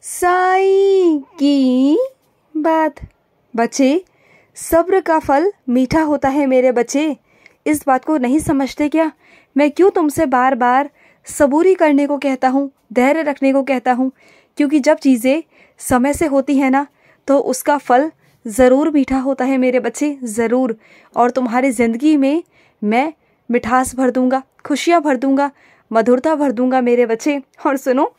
साईं की बात। बच्चे, सब्र का फल मीठा होता है मेरे बच्चे। इस बात को नहीं समझते क्या? मैं क्यों तुमसे बार बार सबूरी करने को कहता हूँ, धैर्य रखने को कहता हूँ? क्योंकि जब चीज़ें समय से होती है ना, तो उसका फल ज़रूर मीठा होता है मेरे बच्चे, ज़रूर। और तुम्हारी ज़िंदगी में मैं मिठास भर दूँगा, खुशियाँ भर दूँगा, मधुरता भर दूँगा मेरे बच्चे। और सुनो,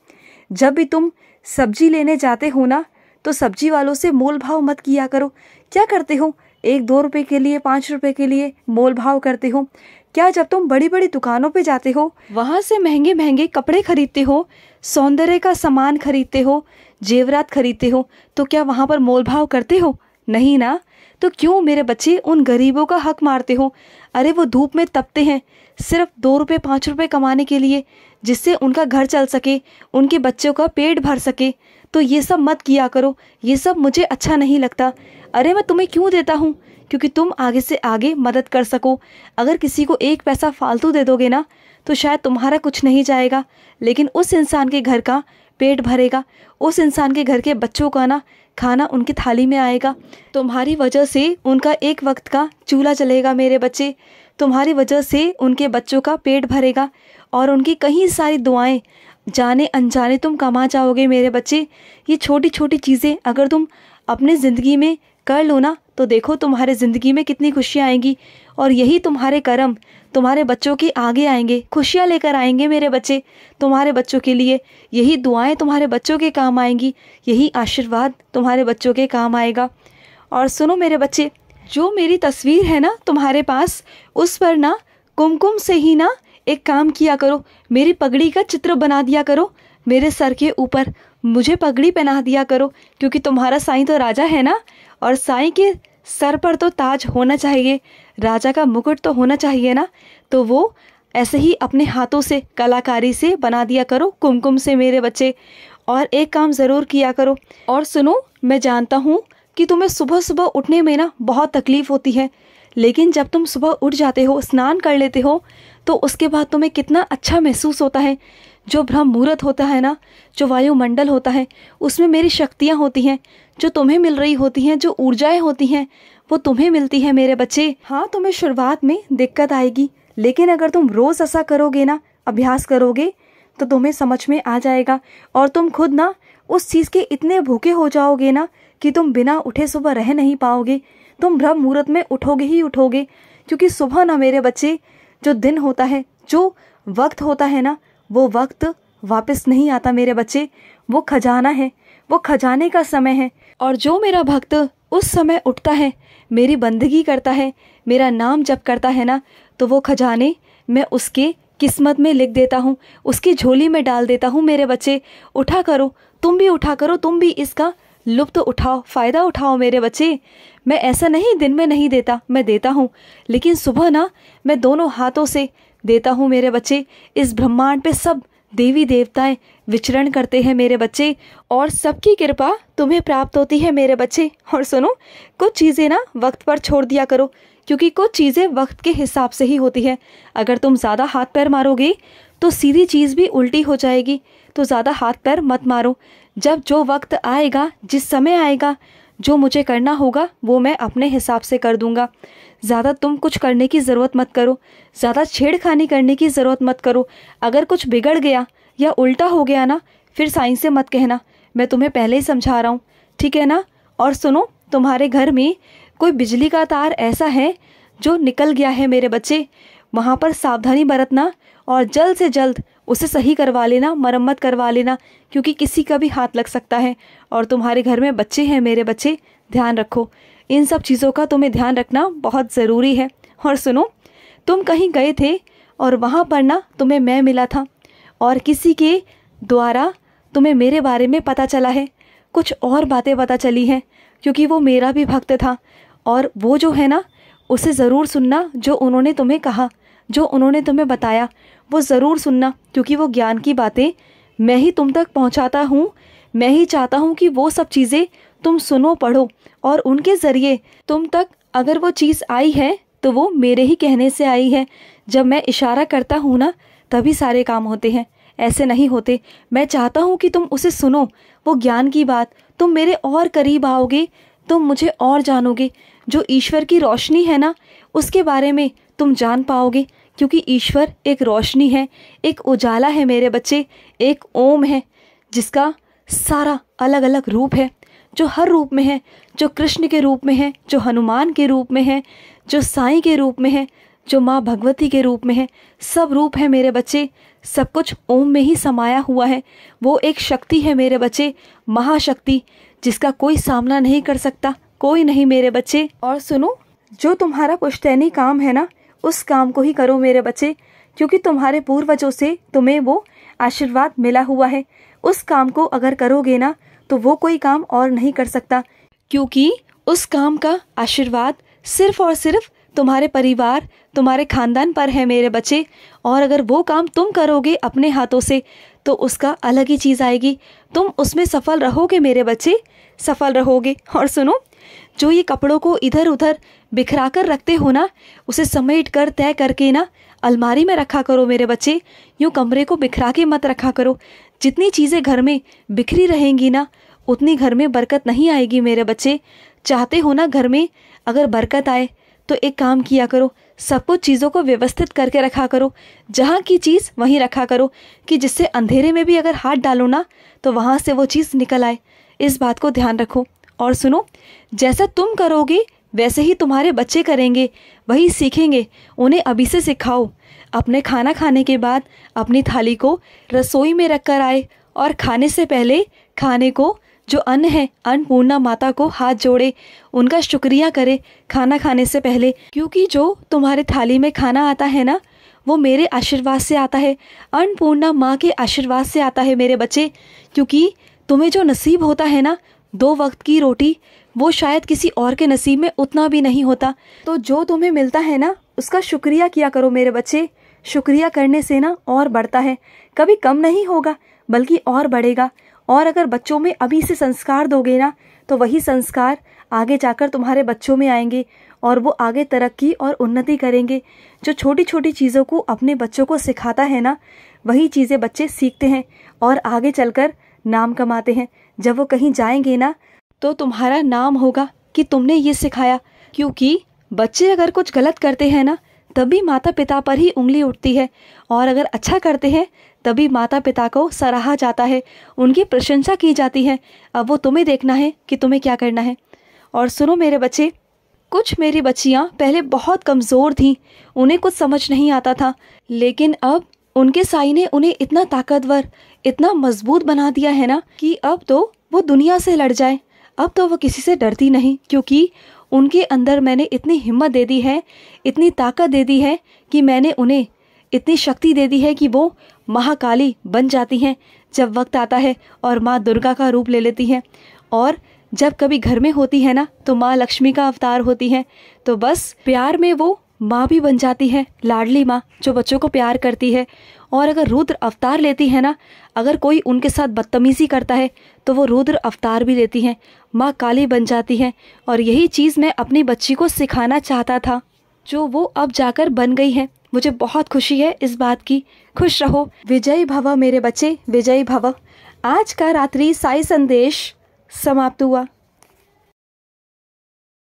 जब भी तुम सब्जी लेने जाते हो ना, तो सब्जी वालों से मोल भाव मत किया करो। क्या करते हो? 1-2 रुपए के लिए, 5 रुपए के लिए मोल भाव करते हो। क्या जब तुम बड़ी बड़ी दुकानों पे जाते हो, वहाँ से महंगे महंगे कपड़े खरीदते हो, सौंदर्य का सामान खरीदते हो, जेवरात खरीदते हो, तो क्या वहाँ पर मोल भाव करते हो? नहीं ना। तो क्यों मेरे बच्चे उन गरीबों का हक मारते हो? अरे वो धूप में तपते हैं सिर्फ 2 रुपए 5 रुपए कमाने के लिए, जिससे उनका घर चल सके, उनके बच्चों का पेट भर सके। तो ये सब मत किया करो, ये सब मुझे अच्छा नहीं लगता। अरे मैं तुम्हें क्यों देता हूँ? क्योंकि तुम आगे से आगे मदद कर सको। अगर किसी को 1 पैसा फालतू दे दोगे ना, तो शायद तुम्हारा कुछ नहीं जाएगा, लेकिन उस इंसान के घर का पेट भरेगा, उस इंसान के घर के बच्चों का ना खाना उनकी थाली में आएगा। तुम्हारी वजह से उनका 1 वक्त का चूल्हा चलेगा मेरे बच्चे। तुम्हारी वजह से उनके बच्चों का पेट भरेगा और उनकी कई सारी दुआएं जाने अनजाने तुम कमा जाओगे मेरे बच्चे। ये छोटी छोटी चीज़ें अगर तुम अपने ज़िंदगी में कर लो ना, तो देखो तुम्हारे ज़िंदगी में कितनी खुशियाँ आएंगी। और यही तुम्हारे कर्म तुम्हारे बच्चों के आगे आएंगे, खुशियाँ लेकर आएंगे मेरे बच्चे तुम्हारे बच्चों के लिए। यही दुआएं तुम्हारे बच्चों के काम आएंगी, यही आशीर्वाद तुम्हारे बच्चों के काम आएगा। और सुनो मेरे बच्चे, जो मेरी तस्वीर है ना तुम्हारे पास, उस पर ना कुमकुम से ही ना एक काम किया करो, मेरी पगड़ी का चित्र बना दिया करो मेरे सर के ऊपर। मुझे पगड़ी पहना दिया करो, क्योंकि तुम्हारा साईं तो राजा है ना, और साईं के सर पर तो ताज होना चाहिए, राजा का मुकुट तो होना चाहिए ना। तो वो ऐसे ही अपने हाथों से कलाकारी से बना दिया करो कुमकुम से मेरे बच्चे। और एक काम ज़रूर किया करो। और सुनो, मैं जानता हूँ कि तुम्हें सुबह सुबह उठने में ना बहुत तकलीफ़ होती है, लेकिन जब तुम सुबह उठ जाते हो, स्नान कर लेते हो, तो उसके बाद तुम्हें कितना अच्छा महसूस होता है। जो ब्रह्म मुहूर्त होता है ना, जो वायुमंडल होता है, उसमें मेरी शक्तियाँ होती हैं, जो तुम्हें मिल रही होती हैं, जो ऊर्जाएं होती हैं, वो तुम्हें मिलती है मेरे बच्चे। हाँ, तुम्हें शुरुआत में दिक्कत आएगी, लेकिन अगर तुम रोज़ ऐसा करोगे ना, अभ्यास करोगे, तो तुम्हें समझ में आ जाएगा। और तुम खुद ना उस चीज़ के इतने भूखे हो जाओगे ना कि तुम बिना उठे सुबह रह नहीं पाओगे। तुम ब्रह्म मुहूर्त में उठोगे ही उठोगे, क्योंकि सुबह ना मेरे बच्चे, जो दिन होता है, जो वक्त होता है ना, वो वक्त वापस नहीं आता मेरे बच्चे। वो खजाना है, वो खजाने का समय है। और जो मेरा भक्त उस समय उठता है, मेरी बंदगी करता है, मेरा नाम जप करता है ना, तो वो खजाने मैं उसके किस्मत में लिख देता हूँ, उसकी झोली में डाल देता हूँ मेरे बच्चे। उठा करो, तुम भी उठा करो, तुम भी इसका लुत्फ़ उठाओ, फ़ायदा उठाओ मेरे बच्चे। मैं ऐसा नहीं दिन में नहीं देता, मैं देता हूँ, लेकिन सुबह ना मैं दोनों हाथों से देता हूँ मेरे बच्चे। इस ब्रह्मांड पे सब देवी देवताएं विचरण करते हैं मेरे बच्चे, और सबकी कृपा तुम्हें प्राप्त होती है मेरे बच्चे। और सुनो, कुछ चीज़ें ना वक्त पर छोड़ दिया करो, क्योंकि कुछ चीज़ें वक्त के हिसाब से ही होती है। अगर तुम ज़्यादा हाथ पैर मारोगे तो सीधी चीज़ भी उल्टी हो जाएगी। तो ज़्यादा हाथ पैर मत मारो। जब जो वक्त आएगा, जिस समय आएगा, जो मुझे करना होगा वो मैं अपने हिसाब से कर दूंगा। ज़्यादा तुम कुछ करने की ज़रूरत मत करो, ज़्यादा छेड़खानी करने की ज़रूरत मत करो। अगर कुछ बिगड़ गया या उल्टा हो गया ना, फिर साईं से मत कहना, मैं तुम्हें पहले ही समझा रहा हूँ, ठीक है ना। और सुनो, तुम्हारे घर में कोई बिजली का तार ऐसा है जो निकल गया है मेरे बच्चे, वहाँ पर सावधानी बरतना और जल्द से जल्द उसे सही करवा लेना, मरम्मत करवा लेना, क्योंकि किसी का भी हाथ लग सकता है। और तुम्हारे घर में बच्चे हैं मेरे बच्चे, ध्यान रखो। इन सब चीज़ों का तुम्हें ध्यान रखना बहुत ज़रूरी है। और सुनो, तुम कहीं गए थे और वहाँ पर ना तुम्हें मैं मिला था, और किसी के द्वारा तुम्हें मेरे बारे में पता चला है, कुछ और बातें पता चली हैं, क्योंकि वो मेरा भी भक्त था। और वो जो है ना, उसे ज़रूर सुनना, जो उन्होंने तुम्हें कहा, जो उन्होंने तुम्हें बताया, वो ज़रूर सुनना, क्योंकि वो ज्ञान की बातें मैं ही तुम तक पहुंचाता हूँ। मैं ही चाहता हूँ कि वो सब चीज़ें तुम सुनो, पढ़ो, और उनके ज़रिए तुम तक अगर वो चीज़ आई है तो वो मेरे ही कहने से आई है। जब मैं इशारा करता हूँ ना, तभी सारे काम होते हैं। ऐसे नहीं होते। मैं चाहता हूँ कि तुम उसे सुनो, वो ज्ञान की बात। तुम मेरे और करीब आओगे, तुम मुझे और जानोगे। जो ईश्वर की रोशनी है ना, उसके बारे में तुम जान पाओगे, क्योंकि ईश्वर एक रोशनी है, एक उजाला है मेरे बच्चे, एक ओम है जिसका सारा अलग अलग रूप है, जो हर रूप में है, जो कृष्ण के रूप में है, जो हनुमान के रूप में है, जो साईं के रूप में है, जो माँ भगवती के रूप में है। सब रूप है मेरे बच्चे, सब कुछ ओम में ही समाया हुआ है। वो एक शक्ति है मेरे बच्चे, महाशक्ति, जिसका कोई सामना नहीं कर सकता, कोई नहीं मेरे बच्चे। और सुनो, जो तुम्हारा पुश्तैनी काम है ना, उस काम को ही करो मेरे बच्चे, क्योंकि तुम्हारे पूर्वजों से तुम्हें वो आशीर्वाद मिला हुआ है। उस काम को अगर करोगे ना, तो वो कोई काम और नहीं कर सकता, क्योंकि उस काम का आशीर्वाद सिर्फ और सिर्फ तुम्हारे परिवार, तुम्हारे खानदान पर है मेरे बच्चे। और अगर वो काम तुम करोगे अपने हाथों से, तो उसका अलग ही चीज़ आएगी। तुम उसमें सफल रहोगे मेरे बच्चे, सफल रहोगे। और सुनो, जो ये कपड़ों को इधर उधर बिखरा कर रखते हो ना, उसे समेट कर तय करके ना अलमारी में रखा करो मेरे बच्चे। यूँ कमरे को बिखरा के मत रखा करो। जितनी चीज़ें घर में बिखरी रहेंगी ना, उतनी घर में बरकत नहीं आएगी मेरे बच्चे। चाहते हो ना घर में अगर बरकत आए, तो एक काम किया करो, सब कुछ चीज़ों को व्यवस्थित करके रखा करो। जहाँ की चीज़ वहीं रखा करो, कि जिससे अंधेरे में भी अगर हाथ डालो ना, तो वहाँ से वो चीज़ निकल आए। इस बात को ध्यान रखो। और सुनो, जैसा तुम करोगे वैसे ही तुम्हारे बच्चे करेंगे, वही सीखेंगे। उन्हें अभी से सिखाओ। अपने खाना खाने के बाद अपनी थाली को रसोई में रख कर आए, और खाने से पहले खाने को, जो अन्न है, अन्नपूर्णा माता को हाथ जोड़े, उनका शुक्रिया करे खाना खाने से पहले। क्योंकि जो तुम्हारे थाली में खाना आता है ना, वो मेरे आशीर्वाद से आता है, अन्नपूर्णा माँ के आशीर्वाद से आता है मेरे बच्चे। क्योंकि तुम्हें जो नसीब होता है ना, 2 वक्त की रोटी, वो शायद किसी और के नसीब में उतना भी नहीं होता। तो जो तुम्हें मिलता है ना, उसका शुक्रिया किया करो मेरे बच्चे। शुक्रिया करने से ना और बढ़ता है, कभी कम नहीं होगा, बल्कि और बढ़ेगा। और अगर बच्चों में अभी से संस्कार दोगे ना, तो वही संस्कार आगे जाकर तुम्हारे बच्चों में आएंगे, और वो आगे तरक्की और उन्नति करेंगे। जो छोटी छोटी चीज़ों को अपने बच्चों को सिखाता है ना, वही चीज़ें बच्चे सीखते हैं और आगे चलकर नाम कमाते हैं। जब वो कहीं जाएंगे ना, तो तुम्हारा नाम होगा कि तुमने ये सिखाया। क्योंकि बच्चे अगर कुछ गलत करते हैं ना, तभी माता पिता पर ही उंगली उठती है, और अगर अच्छा करते हैं तभी माता पिता को सराहा जाता है, उनकी प्रशंसा की जाती है। अब वो तुम्हें देखना है कि तुम्हें क्या करना है। और सुनो मेरे बच्चे, कुछ मेरी बच्चियाँ पहले बहुत कमज़ोर थीं, उन्हें कुछ समझ नहीं आता था, लेकिन अब उनके साईं ने उन्हें इतना ताकतवर, इतना मजबूत बना दिया है ना, कि अब तो वो दुनिया से लड़ जाए। अब तो वो किसी से डरती नहीं, क्योंकि उनके अंदर मैंने इतनी हिम्मत दे दी है, इतनी ताकत दे दी है, कि मैंने उन्हें इतनी शक्ति दे दी है कि वो महाकाली बन जाती हैं जब वक्त आता है, और माँ दुर्गा का रूप ले लेती हैं। और जब कभी घर में होती है ना, तो माँ लक्ष्मी का अवतार होती हैं। तो बस प्यार में वो माँ भी बन जाती है, लाडली माँ जो बच्चों को प्यार करती है। और अगर रुद्र अवतार लेती है ना, अगर कोई उनके साथ बदतमीज़ी करता है, तो वो रुद्र अवतार भी लेती हैं, माँ काली बन जाती हैं। और यही चीज़ मैं अपनी बच्ची को सिखाना चाहता था, जो वो अब जाकर बन गई है। मुझे बहुत खुशी है इस बात की। खुश रहो, विजयी भव मेरे बच्चे, विजयी भव। आज का रात्रि साई संदेश समाप्त हुआ।